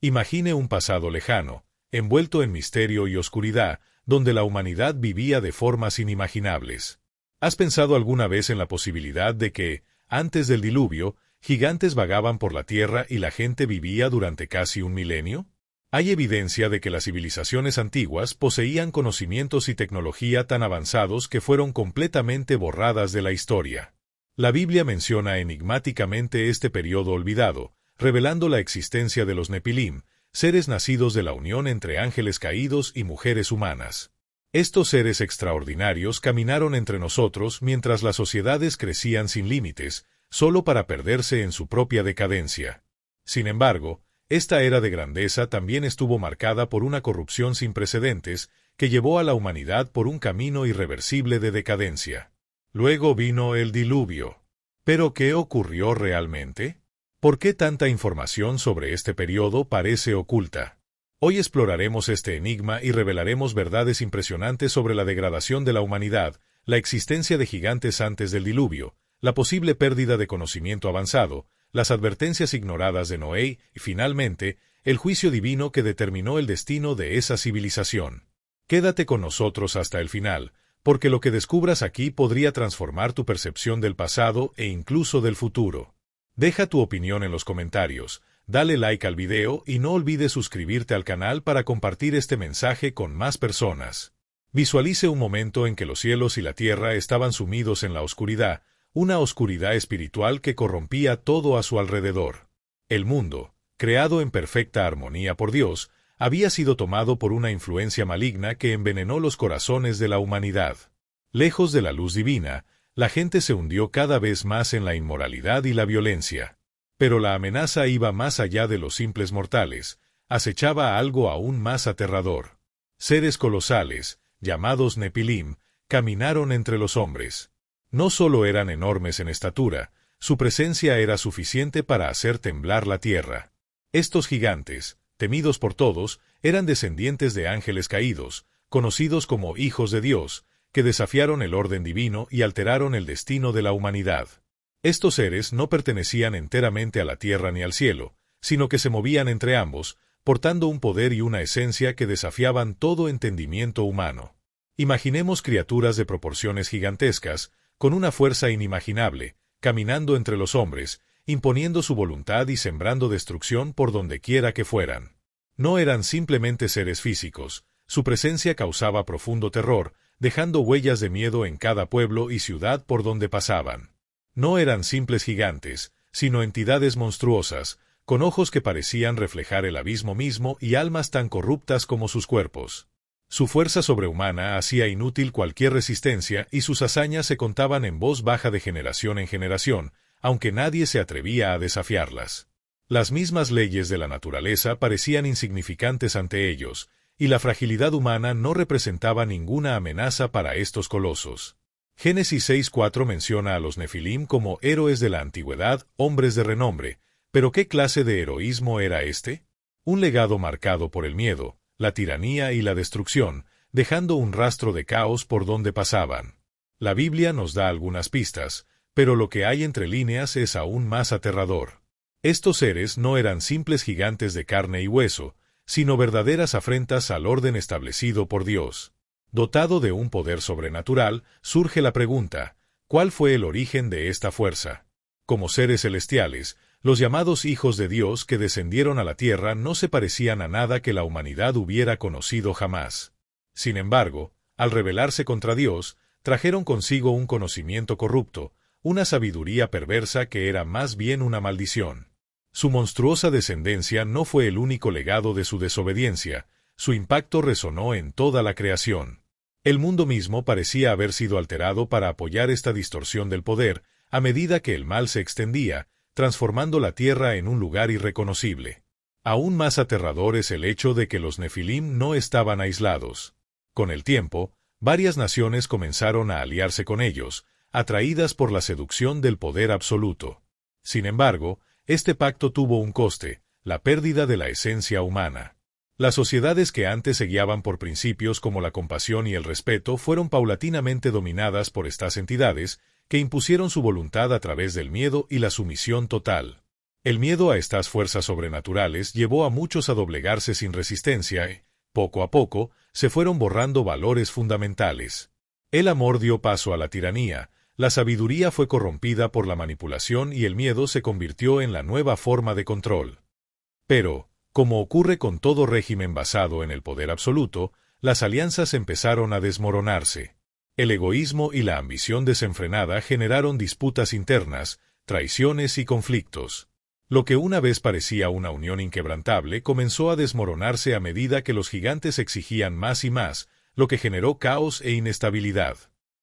Imagine un pasado lejano, envuelto en misterio y oscuridad, donde la humanidad vivía de formas inimaginables. ¿Has pensado alguna vez en la posibilidad de que, antes del diluvio, gigantes vagaban por la Tierra y la gente vivía durante casi un milenio? Hay evidencia de que las civilizaciones antiguas poseían conocimientos y tecnología tan avanzados que fueron completamente borradas de la historia. La Biblia menciona enigmáticamente este periodo olvidado, revelando la existencia de los Nefilim, seres nacidos de la unión entre ángeles caídos y mujeres humanas. Estos seres extraordinarios caminaron entre nosotros mientras las sociedades crecían sin límites, solo para perderse en su propia decadencia. Sin embargo, esta era de grandeza también estuvo marcada por una corrupción sin precedentes que llevó a la humanidad por un camino irreversible de decadencia. Luego vino el diluvio. ¿Pero qué ocurrió realmente? ¿Por qué tanta información sobre este periodo parece oculta? Hoy exploraremos este enigma y revelaremos verdades impresionantes sobre la degradación de la humanidad, la existencia de gigantes antes del diluvio, la posible pérdida de conocimiento avanzado, las advertencias ignoradas de Noé y, finalmente, el juicio divino que determinó el destino de esa civilización. Quédate con nosotros hasta el final, porque lo que descubras aquí podría transformar tu percepción del pasado e incluso del futuro. Deja tu opinión en los comentarios, dale like al video y no olvides suscribirte al canal para compartir este mensaje con más personas. Visualice un momento en que los cielos y la tierra estaban sumidos en la oscuridad, una oscuridad espiritual que corrompía todo a su alrededor. El mundo, creado en perfecta armonía por Dios, había sido tomado por una influencia maligna que envenenó los corazones de la humanidad. Lejos de la luz divina, la gente se hundió cada vez más en la inmoralidad y la violencia. Pero la amenaza iba más allá de los simples mortales, acechaba algo aún más aterrador. Seres colosales, llamados Nefilim, caminaron entre los hombres. No solo eran enormes en estatura, su presencia era suficiente para hacer temblar la tierra. Estos gigantes, temidos por todos, eran descendientes de ángeles caídos, conocidos como hijos de Dios, que desafiaron el orden divino y alteraron el destino de la humanidad. Estos seres no pertenecían enteramente a la tierra ni al cielo, sino que se movían entre ambos, portando un poder y una esencia que desafiaban todo entendimiento humano. Imaginemos criaturas de proporciones gigantescas, con una fuerza inimaginable, caminando entre los hombres, imponiendo su voluntad y sembrando destrucción por donde quiera que fueran. No eran simplemente seres físicos, su presencia causaba profundo terror, dejando huellas de miedo en cada pueblo y ciudad por donde pasaban. No eran simples gigantes, sino entidades monstruosas, con ojos que parecían reflejar el abismo mismo y almas tan corruptas como sus cuerpos. Su fuerza sobrehumana hacía inútil cualquier resistencia y sus hazañas se contaban en voz baja de generación en generación, aunque nadie se atrevía a desafiarlas. Las mismas leyes de la naturaleza parecían insignificantes ante ellos, y la fragilidad humana no representaba ninguna amenaza para estos colosos. Génesis 6:4 menciona a los Nefilim como héroes de la antigüedad, hombres de renombre, pero ¿qué clase de heroísmo era este? Un legado marcado por el miedo, la tiranía y la destrucción, dejando un rastro de caos por donde pasaban. La Biblia nos da algunas pistas, pero lo que hay entre líneas es aún más aterrador. Estos seres no eran simples gigantes de carne y hueso, sino verdaderas afrentas al orden establecido por Dios. Dotado de un poder sobrenatural, surge la pregunta, ¿cuál fue el origen de esta fuerza? Como seres celestiales, los llamados hijos de Dios que descendieron a la tierra no se parecían a nada que la humanidad hubiera conocido jamás. Sin embargo, al rebelarse contra Dios, trajeron consigo un conocimiento corrupto, una sabiduría perversa que era más bien una maldición. Su monstruosa descendencia no fue el único legado de su desobediencia, su impacto resonó en toda la creación. El mundo mismo parecía haber sido alterado para apoyar esta distorsión del poder, a medida que el mal se extendía, transformando la tierra en un lugar irreconocible. Aún más aterrador es el hecho de que los Nefilim no estaban aislados. Con el tiempo, varias naciones comenzaron a aliarse con ellos, atraídas por la seducción del poder absoluto. Sin embargo, este pacto tuvo un coste, la pérdida de la esencia humana. Las sociedades que antes se guiaban por principios como la compasión y el respeto fueron paulatinamente dominadas por estas entidades, que impusieron su voluntad a través del miedo y la sumisión total. El miedo a estas fuerzas sobrenaturales llevó a muchos a doblegarse sin resistencia y, poco a poco, se fueron borrando valores fundamentales. El amor dio paso a la tiranía, la sabiduría fue corrompida por la manipulación y el miedo se convirtió en la nueva forma de control. Pero, como ocurre con todo régimen basado en el poder absoluto, las alianzas empezaron a desmoronarse. El egoísmo y la ambición desenfrenada generaron disputas internas, traiciones y conflictos. Lo que una vez parecía una unión inquebrantable comenzó a desmoronarse a medida que los gigantes exigían más y más, lo que generó caos e inestabilidad.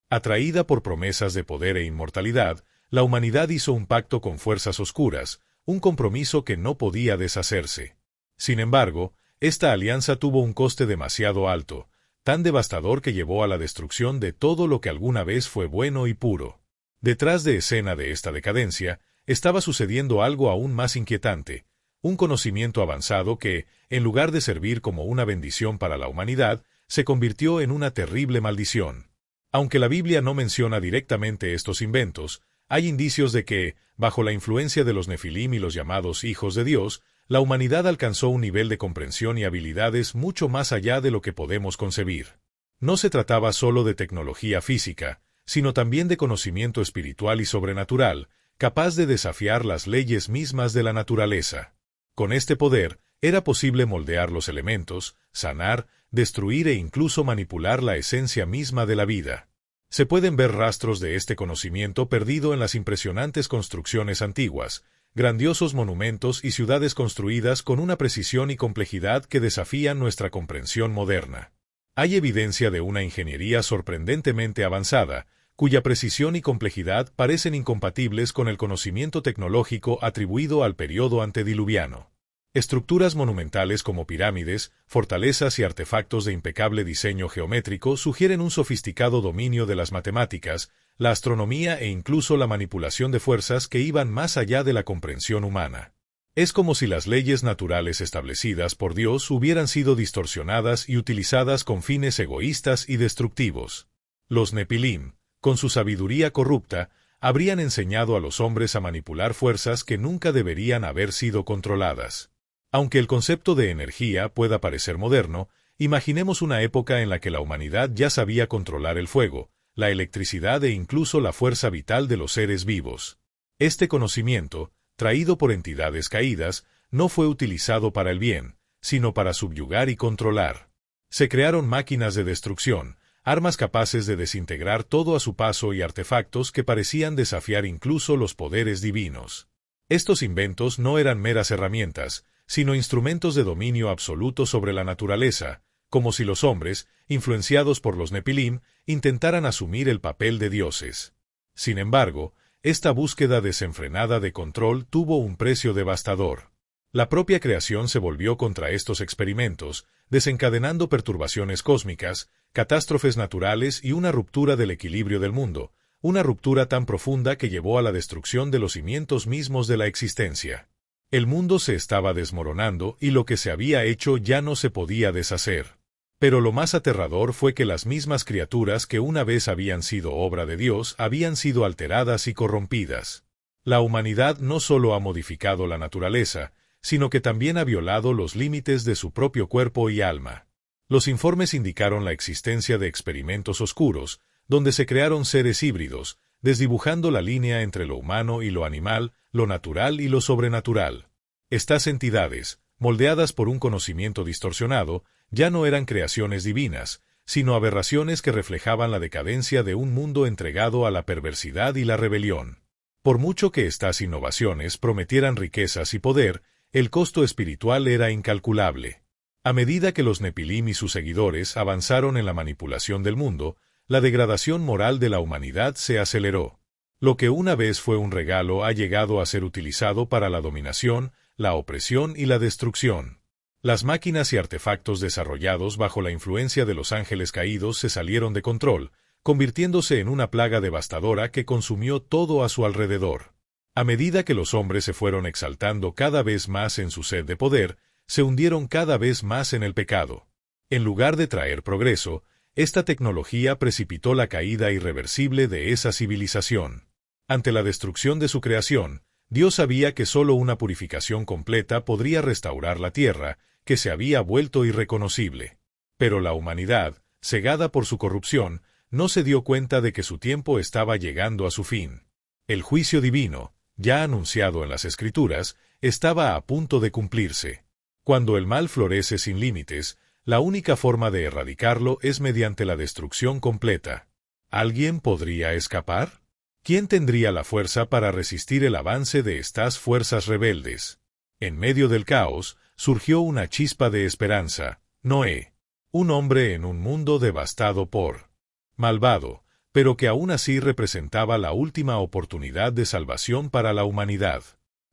Atraída por promesas de poder e inmortalidad, la humanidad hizo un pacto con fuerzas oscuras, un compromiso que no podía deshacerse. Sin embargo, esta alianza tuvo un coste demasiado alto, tan devastador que llevó a la destrucción de todo lo que alguna vez fue bueno y puro. Detrás de escena de esta decadencia, estaba sucediendo algo aún más inquietante, un conocimiento avanzado que, en lugar de servir como una bendición para la humanidad, se convirtió en una terrible maldición. Aunque la Biblia no menciona directamente estos inventos, hay indicios de que, bajo la influencia de los Nefilim y los llamados hijos de Dios, la humanidad alcanzó un nivel de comprensión y habilidades mucho más allá de lo que podemos concebir. No se trataba solo de tecnología física, sino también de conocimiento espiritual y sobrenatural, capaz de desafiar las leyes mismas de la naturaleza. Con este poder, era posible moldear los elementos, sanar, destruir e incluso manipular la esencia misma de la vida. Se pueden ver rastros de este conocimiento perdido en las impresionantes construcciones antiguas, grandiosos monumentos y ciudades construidas con una precisión y complejidad que desafían nuestra comprensión moderna. Hay evidencia de una ingeniería sorprendentemente avanzada, cuya precisión y complejidad parecen incompatibles con el conocimiento tecnológico atribuido al período antediluviano. Estructuras monumentales como pirámides, fortalezas y artefactos de impecable diseño geométrico sugieren un sofisticado dominio de las matemáticas, la astronomía e incluso la manipulación de fuerzas que iban más allá de la comprensión humana. Es como si las leyes naturales establecidas por Dios hubieran sido distorsionadas y utilizadas con fines egoístas y destructivos. Los Nepilim, con su sabiduría corrupta, habrían enseñado a los hombres a manipular fuerzas que nunca deberían haber sido controladas. Aunque el concepto de energía pueda parecer moderno, imaginemos una época en la que la humanidad ya sabía controlar el fuego, la electricidad e incluso la fuerza vital de los seres vivos. Este conocimiento, traído por entidades caídas, no fue utilizado para el bien, sino para subyugar y controlar. Se crearon máquinas de destrucción, armas capaces de desintegrar todo a su paso y artefactos que parecían desafiar incluso los poderes divinos. Estos inventos no eran meras herramientas, sino instrumentos de dominio absoluto sobre la naturaleza, como si los hombres, influenciados por los Nepilim, intentaran asumir el papel de dioses. Sin embargo, esta búsqueda desenfrenada de control tuvo un precio devastador. La propia creación se volvió contra estos experimentos, desencadenando perturbaciones cósmicas, catástrofes naturales y una ruptura del equilibrio del mundo, una ruptura tan profunda que llevó a la destrucción de los cimientos mismos de la existencia. El mundo se estaba desmoronando y lo que se había hecho ya no se podía deshacer. Pero lo más aterrador fue que las mismas criaturas que una vez habían sido obra de Dios habían sido alteradas y corrompidas. La humanidad no solo ha modificado la naturaleza, sino que también ha violado los límites de su propio cuerpo y alma. Los informes indicaron la existencia de experimentos oscuros, donde se crearon seres híbridos, desdibujando la línea entre lo humano y lo animal, lo natural y lo sobrenatural. Estas entidades, moldeadas por un conocimiento distorsionado, ya no eran creaciones divinas, sino aberraciones que reflejaban la decadencia de un mundo entregado a la perversidad y la rebelión. Por mucho que estas innovaciones prometieran riquezas y poder, el costo espiritual era incalculable. A medida que los Nepilim y sus seguidores avanzaron en la manipulación del mundo, la degradación moral de la humanidad se aceleró. Lo que una vez fue un regalo ha llegado a ser utilizado para la dominación, la opresión y la destrucción. Las máquinas y artefactos desarrollados bajo la influencia de los ángeles caídos se salieron de control, convirtiéndose en una plaga devastadora que consumió todo a su alrededor. A medida que los hombres se fueron exaltando cada vez más en su sed de poder, se hundieron cada vez más en el pecado. En lugar de traer progreso, esta tecnología precipitó la caída irreversible de esa civilización. Ante la destrucción de su creación, Dios sabía que solo una purificación completa podría restaurar la tierra, que se había vuelto irreconocible. Pero la humanidad, cegada por su corrupción, no se dio cuenta de que su tiempo estaba llegando a su fin. El juicio divino, ya anunciado en las Escrituras, estaba a punto de cumplirse. Cuando el mal florece sin límites, la única forma de erradicarlo es mediante la destrucción completa. ¿Alguien podría escapar? ¿Quién tendría la fuerza para resistir el avance de estas fuerzas rebeldes? En medio del caos, surgió una chispa de esperanza: Noé, un hombre en un mundo devastado por malvado, pero que aún así representaba la última oportunidad de salvación para la humanidad.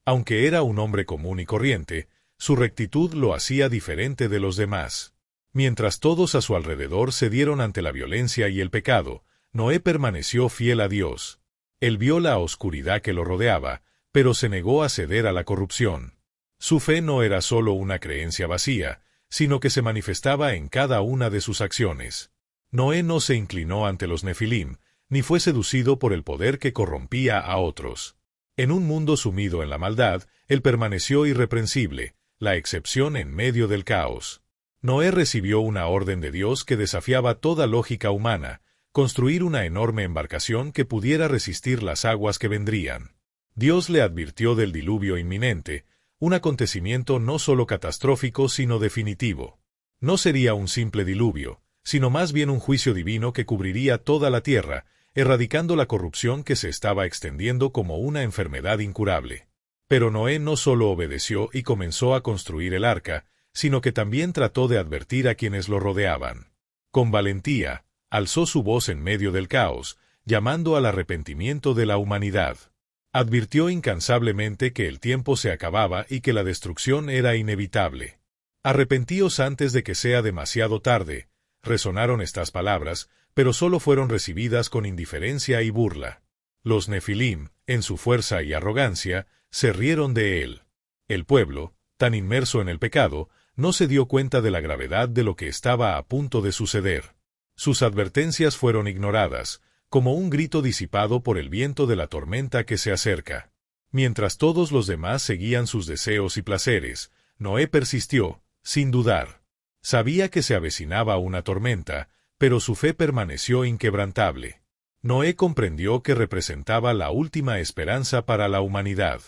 Aunque era un hombre común y corriente, su rectitud lo hacía diferente de los demás. Mientras todos a su alrededor cedieron ante la violencia y el pecado, Noé permaneció fiel a Dios. Él vio la oscuridad que lo rodeaba, pero se negó a ceder a la corrupción. Su fe no era solo una creencia vacía, sino que se manifestaba en cada una de sus acciones. Noé no se inclinó ante los Nefilim, ni fue seducido por el poder que corrompía a otros. En un mundo sumido en la maldad, él permaneció irreprensible, la excepción en medio del caos. Noé recibió una orden de Dios que desafiaba toda lógica humana: construir una enorme embarcación que pudiera resistir las aguas que vendrían. Dios le advirtió del diluvio inminente, un acontecimiento no solo catastrófico sino definitivo. No sería un simple diluvio, sino más bien un juicio divino que cubriría toda la tierra, erradicando la corrupción que se estaba extendiendo como una enfermedad incurable. Pero Noé no solo obedeció y comenzó a construir el arca, sino que también trató de advertir a quienes lo rodeaban. Con valentía, alzó su voz en medio del caos, llamando al arrepentimiento de la humanidad. Advirtió incansablemente que el tiempo se acababa y que la destrucción era inevitable. «Arrepentíos antes de que sea demasiado tarde», resonaron estas palabras, pero solo fueron recibidas con indiferencia y burla. Los Nefilim, en su fuerza y arrogancia, se rieron de él. El pueblo, tan inmerso en el pecado, no se dio cuenta de la gravedad de lo que estaba a punto de suceder. Sus advertencias fueron ignoradas, como un grito disipado por el viento de la tormenta que se acerca. Mientras todos los demás seguían sus deseos y placeres, Noé persistió, sin dudar. Sabía que se avecinaba una tormenta, pero su fe permaneció inquebrantable. Noé comprendió que representaba la última esperanza para la humanidad.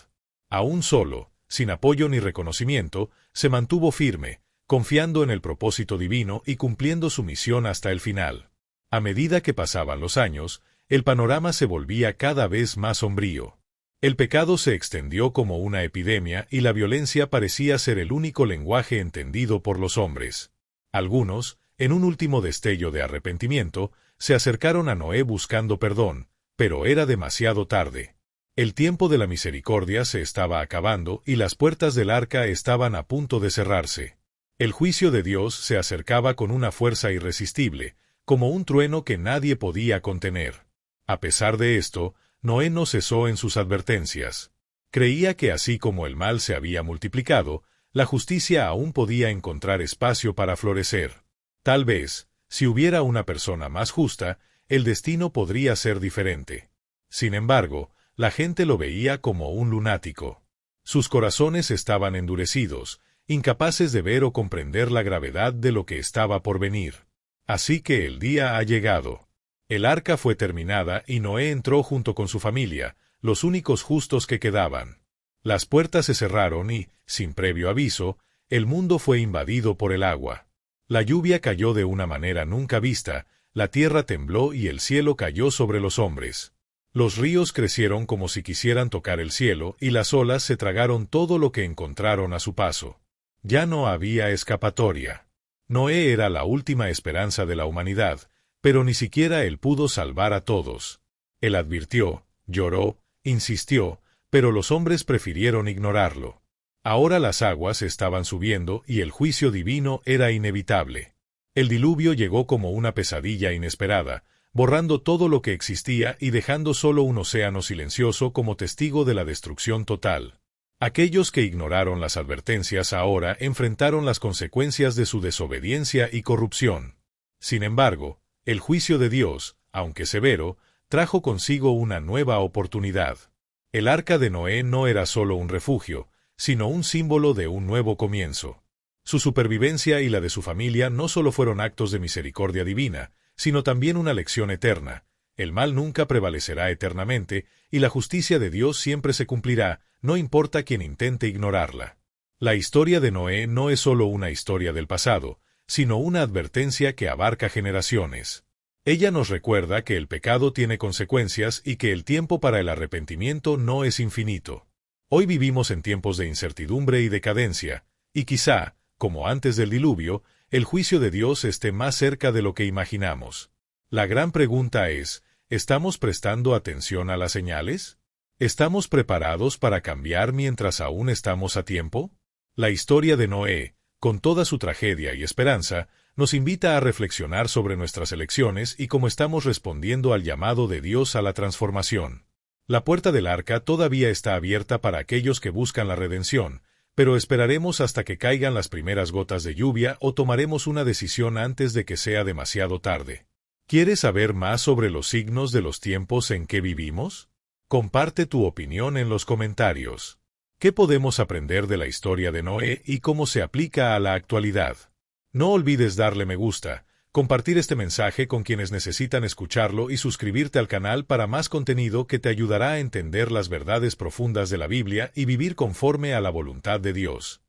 Aún solo, sin apoyo ni reconocimiento, se mantuvo firme, confiando en el propósito divino y cumpliendo su misión hasta el final. A medida que pasaban los años, el panorama se volvía cada vez más sombrío. El pecado se extendió como una epidemia y la violencia parecía ser el único lenguaje entendido por los hombres. Algunos, en un último destello de arrepentimiento, se acercaron a Noé buscando perdón, pero era demasiado tarde. El tiempo de la misericordia se estaba acabando y las puertas del arca estaban a punto de cerrarse. El juicio de Dios se acercaba con una fuerza irresistible, como un trueno que nadie podía contener. A pesar de esto, Noé no cesó en sus advertencias. Creía que así como el mal se había multiplicado, la justicia aún podía encontrar espacio para florecer. Tal vez, si hubiera una persona más justa, el destino podría ser diferente. Sin embargo, la gente lo veía como un lunático. Sus corazones estaban endurecidos, incapaces de ver o comprender la gravedad de lo que estaba por venir. Así que el día ha llegado. El arca fue terminada y Noé entró junto con su familia, los únicos justos que quedaban. Las puertas se cerraron y, sin previo aviso, el mundo fue invadido por el agua. La lluvia cayó de una manera nunca vista, la tierra tembló y el cielo cayó sobre los hombres. Los ríos crecieron como si quisieran tocar el cielo y las olas se tragaron todo lo que encontraron a su paso. Ya no había escapatoria. Noé era la última esperanza de la humanidad, pero ni siquiera él pudo salvar a todos. Él advirtió, lloró, insistió, pero los hombres prefirieron ignorarlo. Ahora las aguas estaban subiendo y el juicio divino era inevitable. El diluvio llegó como una pesadilla inesperada, borrando todo lo que existía y dejando solo un océano silencioso como testigo de la destrucción total. Aquellos que ignoraron las advertencias ahora enfrentaron las consecuencias de su desobediencia y corrupción. Sin embargo, el juicio de Dios, aunque severo, trajo consigo una nueva oportunidad. El arca de Noé no era solo un refugio, sino un símbolo de un nuevo comienzo. Su supervivencia y la de su familia no solo fueron actos de misericordia divina, sino también una lección eterna. El mal nunca prevalecerá eternamente, y la justicia de Dios siempre se cumplirá, no importa quien intente ignorarla. La historia de Noé no es solo una historia del pasado, sino una advertencia que abarca generaciones. Ella nos recuerda que el pecado tiene consecuencias y que el tiempo para el arrepentimiento no es infinito. Hoy vivimos en tiempos de incertidumbre y decadencia, y quizá, como antes del diluvio, el juicio de Dios esté más cerca de lo que imaginamos. La gran pregunta es, ¿estamos prestando atención a las señales? ¿Estamos preparados para cambiar mientras aún estamos a tiempo? La historia de Noé, con toda su tragedia y esperanza, nos invita a reflexionar sobre nuestras elecciones y cómo estamos respondiendo al llamado de Dios a la transformación. La puerta del arca todavía está abierta para aquellos que buscan la redención, pero esperaremos hasta que caigan las primeras gotas de lluvia o tomaremos una decisión antes de que sea demasiado tarde. ¿Quieres saber más sobre los signos de los tiempos en que vivimos? Comparte tu opinión en los comentarios. ¿Qué podemos aprender de la historia de Noé y cómo se aplica a la actualidad? No olvides darle me gusta, compartir este mensaje con quienes necesitan escucharlo y suscribirte al canal para más contenido que te ayudará a entender las verdades profundas de la Biblia y vivir conforme a la voluntad de Dios.